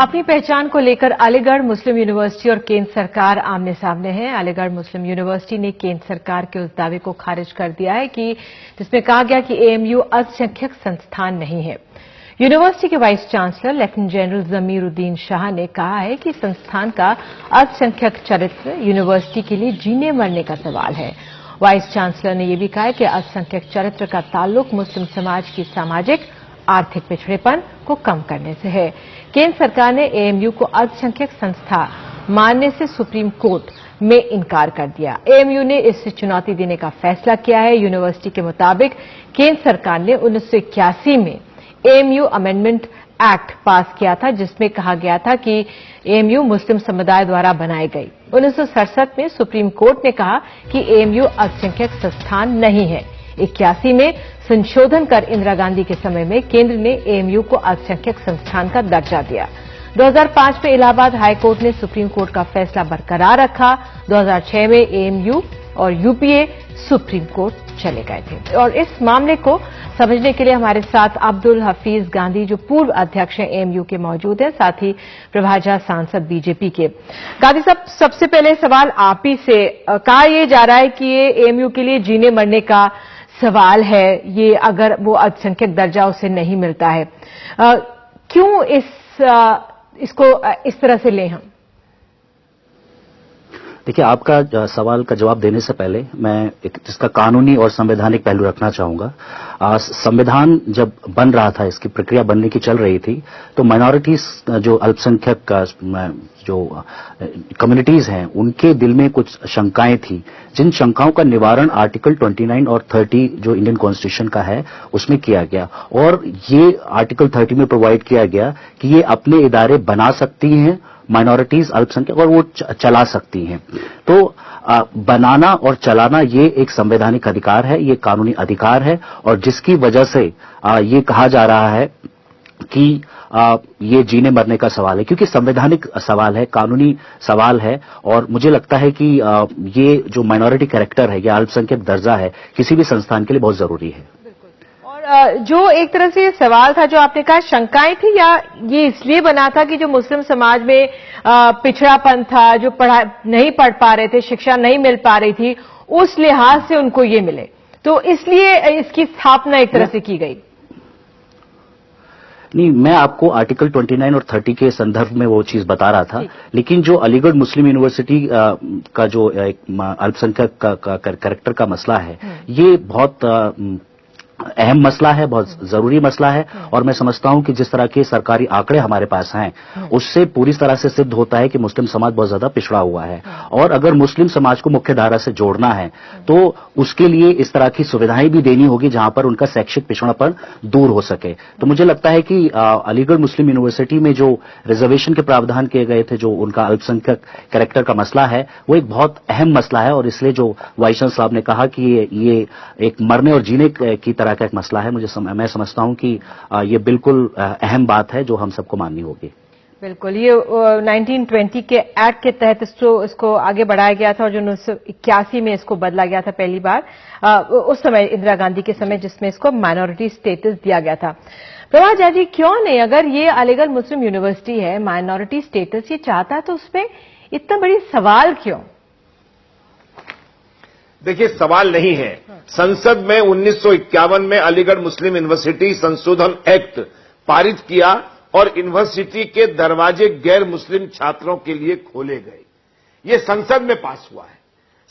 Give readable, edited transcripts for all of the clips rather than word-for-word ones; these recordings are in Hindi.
अपनी पहचान को लेकर अलीगढ़ मुस्लिम यूनिवर्सिटी और केंद्र सरकार आमने सामने है। अलीगढ़ मुस्लिम यूनिवर्सिटी ने केंद्र सरकार के उस दावे को खारिज कर दिया है कि जिसमें कहा गया कि एएमयू अल्पसंख्यक संस्थान नहीं है। यूनिवर्सिटी के vice chancellor lieutenant general Zamiruddin Shah ने कहा है कि संस्थान का अल्पसंख्यक चरित्र यूनिवर्सिटी के लिए जीने मरने का सवाल है। वाइस चांसलर ने यह भी कहा कि अल्पसंख्यक चरित्र का ताल्लुक मुस्लिम समाज की सामाजिक आर्थिक पिछड़ेपन को कम करने से है। केंद्र सरकार ने एएमयू को अल्पसंख्यक संस्था मानने से सुप्रीम कोर्ट में इनकार कर दिया। एएमयू ने इसे चुनौती देने का फैसला किया है। यूनिवर्सिटी के मुताबिक केंद्र सरकार ने 1981 में एएमयू अमेंडमेंट एक्ट पास किया था, जिसमें कहा गया था कि एएमयू मुस्लिम समुदाय द्वारा बनाई गई। 1967 में सुप्रीम कोर्ट ने कहा कि एएमयू अल्पसंख्यक संस्थान नहीं है। 81 में संशोधन कर इंदिरा गांधी के समय में केंद्र ने एएमयू को अल्पसंख्यक संस्थान का दर्जा दिया। 2005 में इलाहाबाद हाईकोर्ट ने सुप्रीम कोर्ट का फैसला बरकरार रखा। 2006 में एएमयू और यूपीए सुप्रीम कोर्ट चले गए थे। और इस मामले को समझने के लिए हमारे साथ अब्दुल हफीज गांधी, जो पूर्व अध्यक्ष हैं एएमयू के, मौजूद हैं, साथ ही प्रभा झा, सांसद बीजेपी के। गांधी साहब, सबसे पहले सवाल आप ही से। कहा यह जा रहा है कि ये एएमयू के लिए जीने मरने का सवाल है, ये अगर वो अल्पसंख्यक दर्जा उसे नहीं मिलता है। क्यों इसको इस तरह से लें हम? देखिए, आपका सवाल का जवाब देने से पहले मैं इसका कानूनी और संवैधानिक पहलू रखना चाहूंगा। संविधान जब बन रहा था, इसकी प्रक्रिया बनने की चल रही थी, तो माइनॉरिटीज, जो अल्पसंख्यक जो कम्युनिटीज हैं, उनके दिल में कुछ शंकाएं थी, जिन शंकाओं का निवारण आर्टिकल 29 और 30 जो इंडियन कॉन्स्टिट्यूशन का है उसमें किया गया। और ये आर्टिकल 30 में प्रोवाइड किया गया कि ये अपने इदारे बना सकती हैं माइनॉरिटीज, अल्पसंख्यक, और वो चला सकती हैं। तो बनाना और चलाना ये एक संवैधानिक अधिकार है, ये कानूनी अधिकार है, और जिसकी वजह से ये कहा जा रहा है कि ये जीने मरने का सवाल है, क्योंकि संवैधानिक सवाल है, कानूनी सवाल है। और मुझे लगता है कि ये जो माइनॉरिटी कैरेक्टर है, या अल्पसंख्यक दर्जा है, किसी भी संस्थान के लिए बहुत जरूरी है। जो एक तरह से सवाल था, जो आपने कहा शंकाएं थी, या ये इसलिए बना था कि जो मुस्लिम समाज में पिछड़ापन था, जो नहीं पढ़ पा रहे थे, शिक्षा नहीं मिल पा रही थी, उस लिहाज से उनको ये मिले, तो इसलिए इसकी स्थापना एक तरह से की गई? नहीं, मैं आपको आर्टिकल 29 और 30 के संदर्भ में वो चीज बता रहा था। लेकिन जो अलीगढ़ मुस्लिम यूनिवर्सिटी का जो अल्पसंख्यक का कैरेक्टर का मसला है, ये बहुत अहम मसला है, बहुत जरूरी मसला है। और मैं समझता हूं कि जिस तरह के सरकारी आंकड़े हमारे पास हैं, उससे पूरी तरह से सिद्ध होता है कि मुस्लिम समाज बहुत ज्यादा पिछड़ा हुआ है। और अगर मुस्लिम समाज को मुख्य धारा से जोड़ना है, तो उसके लिए इस तरह की सुविधाएं भी देनी होगी जहां पर उनका शैक्षिक पिछड़ापन दूर हो सके। तो मुझे लगता है कि अलीगढ़ मुस्लिम यूनिवर्सिटी में जो रिजर्वेशन के प्रावधान किए गए थे, जो उनका अल्पसंख्यक कैरेक्टर का मसला है, वो एक बहुत अहम मसला है। और इसलिए जो वाइस चांसलर साहब ने कहा कि ये एक मरने और जीने की तरह का एक मसला है, मैं समझता हूं कि ये बिल्कुल अहम बात है जो हम सबको माननी होगी। बिल्कुल, ये 1920 के एक्ट के तहत इसको आगे बढ़ाया गया था, और जो 1981 में इसको बदला गया था पहली बार, उस समय इंदिरा गांधी के समय, जिसमें इसको माइनॉरिटी स्टेटस दिया गया था। प्रभा झा जी, क्यों नहीं, अगर ये अलीगढ़ मुस्लिम यूनिवर्सिटी है, माइनॉरिटी स्टेटस ये चाहता है, तो उसमें इतना बड़ी सवाल क्यों? देखिए, सवाल नहीं है। संसद में 1951 में अलीगढ़ मुस्लिम यूनिवर्सिटी संशोधन एक्ट पारित किया और यूनिवर्सिटी के दरवाजे गैर मुस्लिम छात्रों के लिए खोले गए। यह संसद में पास हुआ है,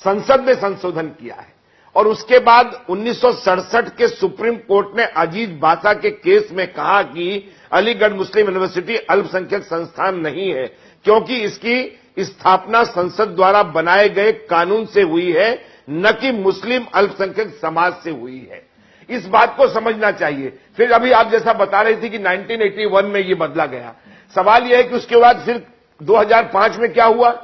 संसद ने संशोधन किया है। और उसके बाद 1967 के सुप्रीम कोर्ट ने अजीज बासा के केस में कहा कि अलीगढ़ मुस्लिम यूनिवर्सिटी अल्पसंख्यक संस्थान नहीं है, क्योंकि इसकी स्थापना संसद द्वारा बनाए गए कानून से हुई है, न कि मुस्लिम अल्पसंख्यक समाज से हुई है। इस बात को समझना चाहिए। फिर अभी आप जैसा बता रही थी कि 1981 में ये बदला गया, सवाल यह है कि उसके बाद फिर 2005 में क्या हुआ?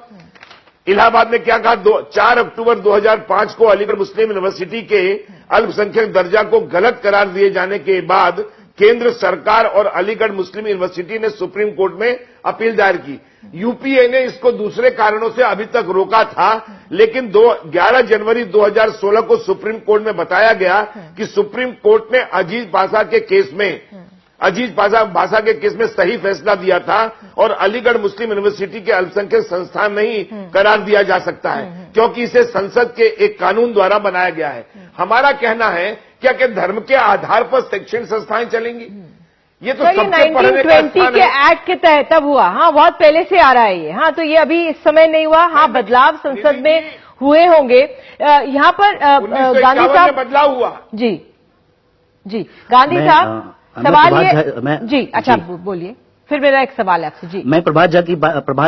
इलाहाबाद ने क्या कहा? 4 अक्टूबर 2005 को अलीगढ़ मुस्लिम यूनिवर्सिटी के अल्पसंख्यक दर्जा को गलत करार दिए जाने के बाद केंद्र सरकार और अलीगढ़ मुस्लिम यूनिवर्सिटी ने सुप्रीम कोर्ट में अपील दायर की। यूपीए ने इसको दूसरे कारणों से अभी तक रोका था, लेकिन 11 जनवरी 2016 को सुप्रीम कोर्ट में बताया गया कि सुप्रीम कोर्ट ने अजीज बासा के केस में अजीज भाषा के केस में सही फैसला दिया था और अलीगढ़ मुस्लिम यूनिवर्सिटी के अल्पसंख्यक संस्थान नहीं करार दिया जा सकता है, क्योंकि इसे संसद के एक कानून द्वारा बनाया गया है। हमारा कहना है क्या कि धर्म के आधार पर शैक्षणिक संस्थाएं चलेंगी? ये तो सबसे पढ़ने का 1920 के एक्ट के तहत तब हुआ। हाँ, बहुत पहले से आ रहा है ये। हाँ, तो ये अभी इस समय नहीं हुआ। हाँ, बदलाव संसद में हुए होंगे। यहाँ पर गांधी साहब बदलाव हुआ। जी जी, गांधी साहब सवाल ये जी, अच्छा बोलिए, फिर मेरा एक सवाल है आपसे। जी, मैं प्रभात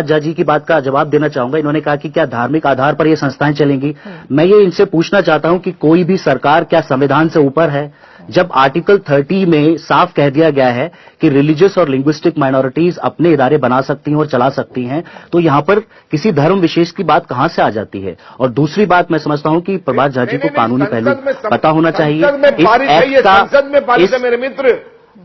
झा जी की बात का जवाब देना चाहूंगा। इन्होंने कहा कि क्या धार्मिक आधार पर ये संस्थाएं चलेंगी। मैं ये इनसे पूछना चाहता हूं कि कोई भी सरकार क्या संविधान से ऊपर है? जब आर्टिकल 30 में साफ कह दिया गया है कि रिलीजियस और लिंग्विस्टिक माइनॉरिटीज अपने इदारे बना सकती हैं और चला सकती हैं, तो यहां पर किसी धर्म विशेष की बात कहां से आ जाती है? और दूसरी बात, मैं समझता हूं कि प्रभात झा जी को कानूनी पहलू पता होना चाहिए। संसद में पारित है मेरे मित्र,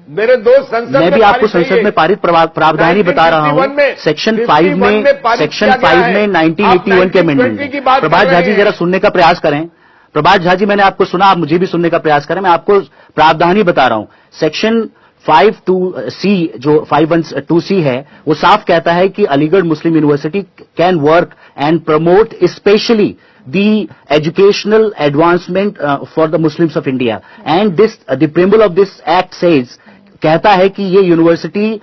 मेरे दोस्त, संसद मैं भी आपको संसद में पारित प्रावधान ही बता रहा हूं। सेक्शन 5 में 1981 के अमेंडमेंट में। प्रभात झा जी जरा सुनने का प्रयास करें। प्रभात झा जी, मैंने आपको सुना, आप मुझे भी सुनने का प्रयास करें। मैं आपको प्रावधान ही बता रहा हूं। सेक्शन 52C जो 512C है, वो साफ कहता है कि Aligarh Muslim university can work and promote specially the educational advancement for the Muslims of India, and the preamble of this act says, कहता है कि ये यूनिवर्सिटी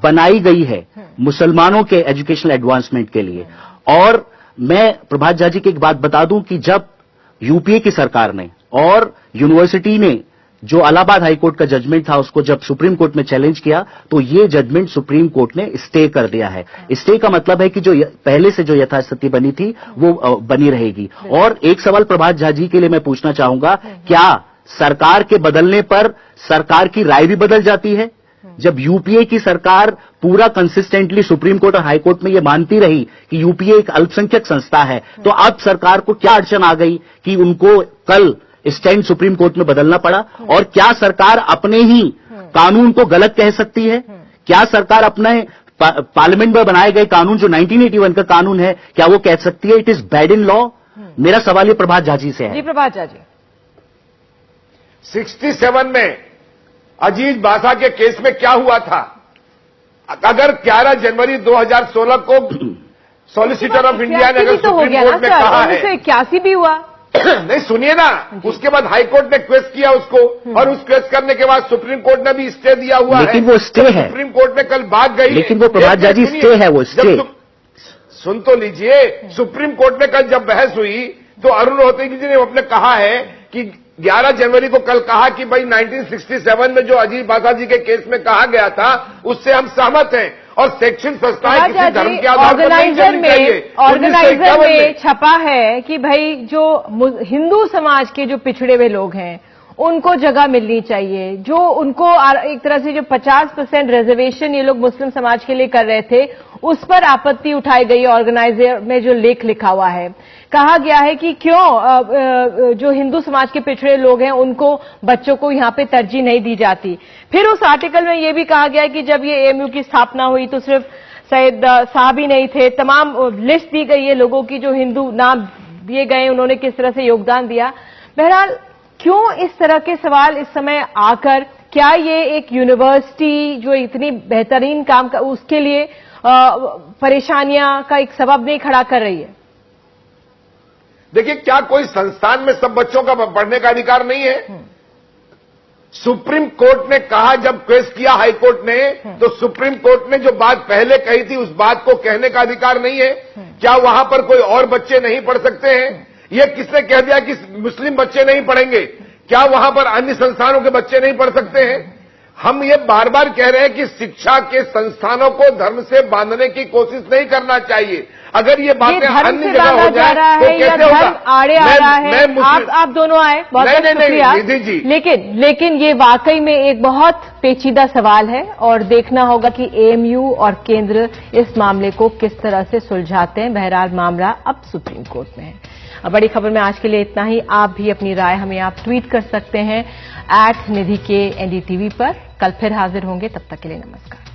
बनाई गई है मुसलमानों के एजुकेशनल एडवांसमेंट के लिए। और मैं प्रभात झा जी की एक बात बता दूं कि जब यूपीए की सरकार ने और यूनिवर्सिटी ने जो इलाहाबाद हाईकोर्ट का जजमेंट था उसको जब सुप्रीम कोर्ट में चैलेंज किया, तो ये जजमेंट सुप्रीम कोर्ट ने स्टे कर दिया है। स्टे का मतलब है कि जो पहले से जो यथास्थिति बनी थी वो बनी रहेगी। और एक सवाल प्रभात झा जी के लिए मैं पूछना चाहूंगा, क्या सरकार के बदलने पर सरकार की राय भी बदल जाती है? जब यूपीए की सरकार पूरा कंसिस्टेंटली सुप्रीम कोर्ट और हाई कोर्ट में ये मानती रही कि यूपीए एक अल्पसंख्यक संस्था है, तो अब सरकार को क्या अड़चन आ गई कि उनको कल स्टैंड सुप्रीम कोर्ट में बदलना पड़ा? और क्या सरकार अपने ही कानून को गलत कह सकती है? क्या सरकार अपने पार्लियामेंट में बनाए गए कानून जो 1981 का कानून है, क्या वो कह सकती है it is bad in law? मेरा सवाल ये प्रभात झा जी से है। जी, प्रभात झा जी, 67 में अजीज भाषा के केस में क्या हुआ था? अगर 11 जनवरी 2016 को सॉलिसिटर ऑफ इंडिया ने अगर सुप्रीम कोर्ट में कहा है, 81 भी हुआ नहीं, सुनिए ना, उसके बाद हाई कोर्ट ने क्वेश्चन किया उसको, और उस क्वेश्चन करने के बाद सुप्रीम कोर्ट ने भी स्टे दिया हुआ है। लेकिन वो स्टे है, सुप्रीम कोर्ट में कल भाग गई, लेकिन वो प्रभात झा जी स्टे है, वो स्टे। सुन तो लीजिए, सुप्रीम कोर्ट में कल जब बहस हुई तो अरुण रोहतगी जी ने अपने कहा है कि 11 जनवरी को कल कहा कि भाई 1967 में जो अजीज भाषा जी के केस में कहा गया था उससे हम सहमत हैं, और शैक्षणिक संस्थाएं किसी धर्म के आधार पर नहीं चलनी चाहिए। ऑर्गेनाइजर में छपा है कि भाई जो हिंदू समाज के जो पिछड़े हुए लोग हैं उनको जगह मिलनी चाहिए, जो उनको एक तरह से जो 50% रिजर्वेशन ये लोग मुस्लिम समाज के लिए कर रहे थे उस पर आपत्ति उठाई गई। ऑर्गेनाइजर में जो लेख लिखा हुआ है, कहा गया है कि क्यों जो हिंदू समाज के पिछड़े लोग हैं उनको बच्चों को यहां पे तरजीह नहीं दी जाती। फिर उस आर्टिकल में यह भी कहा गया है कि जब ये एएमयू की स्थापना हुई तो सिर्फ सैयद साहब ही नहीं थे, तमाम लिस्ट दी गई है लोगों की जो हिंदू नाम दिए गए, उन्होंने किस तरह से योगदान दिया। बहरहाल क्यों इस तरह के सवाल इस समय आकर, क्या ये एक यूनिवर्सिटी जो इतनी बेहतरीन काम कर उसके लिए परेशानियां का एक सबब नहीं खड़ा कर रही है? देखिए, क्या कोई संस्थान में सब बच्चों का पढ़ने का अधिकार नहीं है? सुप्रीम कोर्ट ने कहा, जब केस किया हाई कोर्ट ने, तो सुप्रीम कोर्ट ने जो बात पहले कही थी उस बात को कहने का अधिकार नहीं है? क्या वहां पर कोई और बच्चे नहीं पढ़ सकते हैं? ये किसने कह दिया कि मुस्लिम बच्चे नहीं पढ़ेंगे? क्या वहां पर अन्य संस्थानों के बच्चे नहीं पढ़ सकते हैं? हम ये बार बार कह रहे हैं कि शिक्षा के संस्थानों को धर्म से बांधने की कोशिश नहीं करना चाहिए। अगर ये बातें अन्य जगह हो जाए तो कैसे होगा? आड़े आ रहा है, आप दोनों आए, बहुत बहुत शुक्रिया। लेकिन ये वाकई में एक बहुत पेचीदा सवाल है और देखना होगा कि एएमयू और केंद्र इस मामले को किस तरह से सुलझाते हैं। बहरहाल मामला अब सुप्रीम कोर्ट में है। अब बड़ी खबर में आज के लिए इतना ही। आप भी अपनी राय हमें आप ट्वीट कर सकते हैं @निधि के NDTV पर। कल फिर हाजिर होंगे, तब तक के लिए नमस्कार।